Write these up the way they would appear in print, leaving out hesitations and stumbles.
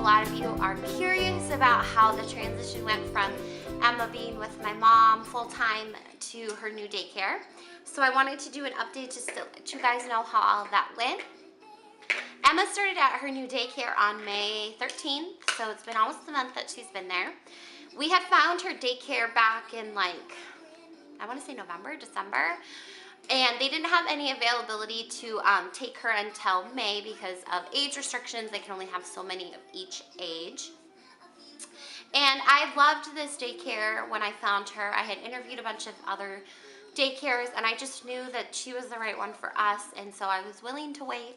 lot of you are curious about how the transition went from Emma being with my mom full-time to her new daycare. So I wanted to do an update just to let you guys know how all of that went. Emma started at her new daycare on May 13th, so it's been almost a month that she's been there. We had found her daycare back in I want to say November, December, and they didn't have any availability to take her until May because of age restrictions. They can only have so many of each age. And I loved this daycare when I found her. I had interviewed a bunch of other daycares, and I just knew that she was the right one for us, and so I was willing to wait.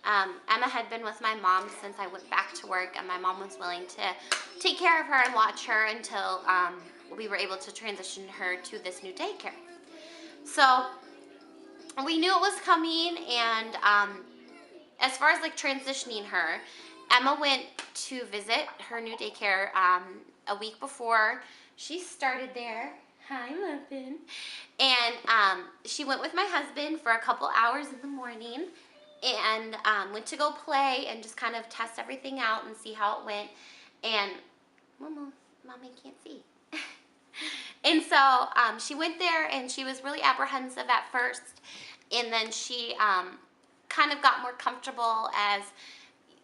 Emma had been with my mom since I went back to work, and my mom was willing to take care of her and watch her until we were able to transition her to this new daycare. So we knew it was coming, and as far as transitioning her, Emma went to visit her new daycare a week before she started there. Hi, Muffin. And she went with my husband for a couple hours in the morning and went to go play and just kind of test everything out and see how it went. And Mommy can't see. And so she went there, and she was really apprehensive at first, and then she kind of got more comfortable as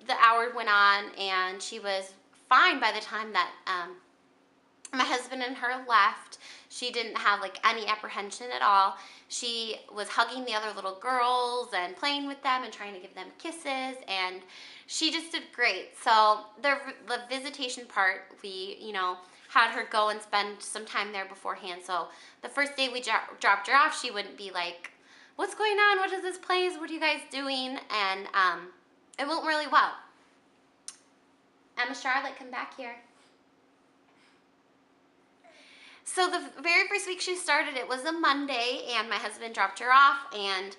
the hours went on, and she was fine by the time that my husband and her left. She didn't have any apprehension at all. She was hugging the other little girls and playing with them and trying to give them kisses, and she just did great. So the visitation part, we had her go and spend some time there beforehand. So the first day we dropped her off, she wouldn't be like, "What's going on? What is this place? What are you guys doing?" And it went really well. Emma Charlotte, come back here. So the very first week she started, it was a Monday, and my husband dropped her off, and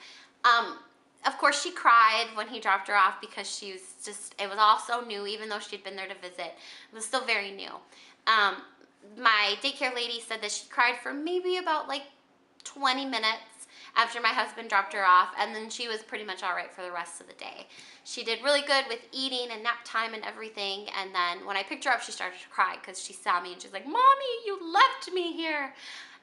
of course she cried when he dropped her off because she was it was all so new. Even though she'd been there to visit, it was still very new. My daycare lady said that she cried for maybe about 20 minutes after my husband dropped her off, and then she was pretty much all right for the rest of the day. She did really good with eating and nap time and everything, and then when I picked her up, she started to cry because she saw me, and she's like, "Mommy, you left me here."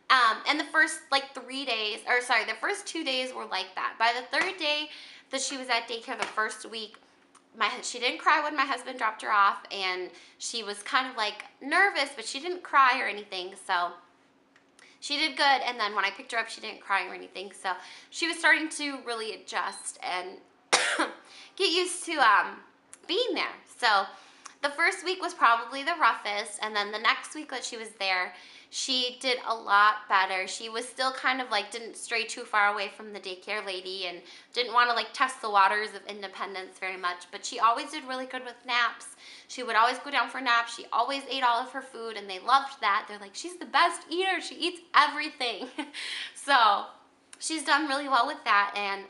And the first 3 days, or sorry, the first 2 days were like that. By the third day that she was at daycare, the first week, she didn't cry when my husband dropped her off, and she was kind of nervous, but she didn't cry or anything, so she did good. And then when I picked her up, she didn't cry or anything, so she was starting to really adjust and get used to being there. So the first week was probably the roughest, and then the next week that she was there, she did a lot better. She was still kind of didn't stray too far away from the daycare lady and didn't want to test the waters of independence very much, but she always did really good with naps. She would always go down for naps. She always ate all of her food, and they loved that. They're like, "She's the best eater. She eats everything." So she's done really well with that, and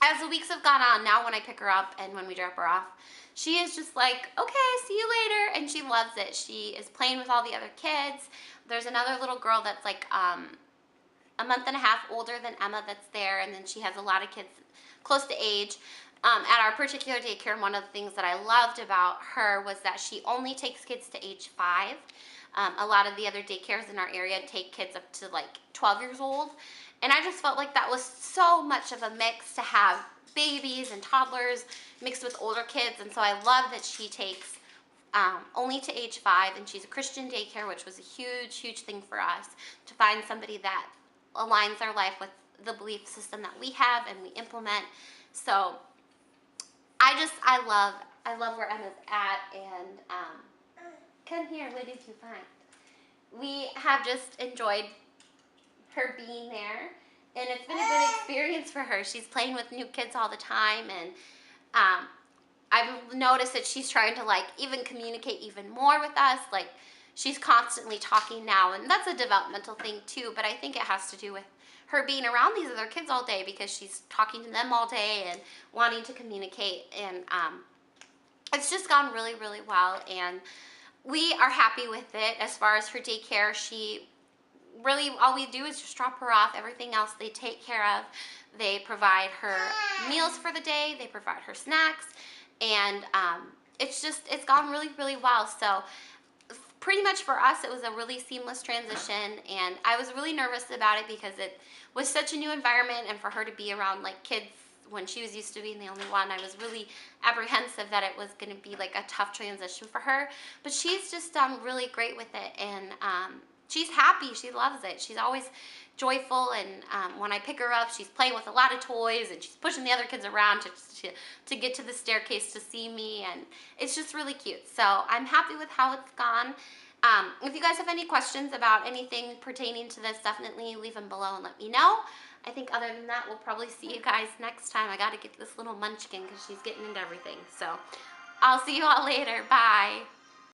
as the weeks have gone on, now when I pick her up and when we drop her off, she is just like, "Okay, see you later," and she loves it. She is playing with all the other kids. There's another little girl that's a month and a half older than Emma that's there, and then she has a lot of kids close to age. At our particular daycare, one of the things that I loved about her was that she only takes kids to age 5. A lot of the other daycares in our area take kids up to 12 years old, and I just felt like that was so much of a mix to have babies and toddlers mixed with older kids, and so I love that she takes only to age 5, and she's a Christian daycare, which was a huge, huge thing for us to find somebody that aligns their life with the belief system that we have and we implement. So I love where Emma's at, and come here, what did you find? We have just enjoyed her being there, and it's been a good experience for her. She's playing with new kids all the time, and I've noticed that she's trying to even communicate even more with us. She's constantly talking now, and that's a developmental thing too, but I think it has to do with her being around these other kids all day because she's talking to them all day and wanting to communicate, and it's just gone really, really well, and we are happy with it. As far as her daycare, she really, all we do is just drop her off. Everything else they take care of. They provide her meals for the day, they provide her snacks, and it's gone really, really well. So pretty much for us, it was a really seamless transition, and I was really nervous about it because it was such a new environment, and for her to be around like kids when she was used to being the only one, I was really apprehensive that it was going to be like a tough transition for her. But she's just done really great with it, and she's happy. She loves it. She's always joyful, and when I pick her up, she's playing with a lot of toys, and she's pushing the other kids around to get to the staircase to see me, and it's just really cute. So I'm happy with how it's gone. If you guys have any questions about anything pertaining to this, definitely leave them below and let me know. I think other than that, we'll probably see you guys next time. I got to get this little munchkin because she's getting into everything. So I'll see you all later. Bye.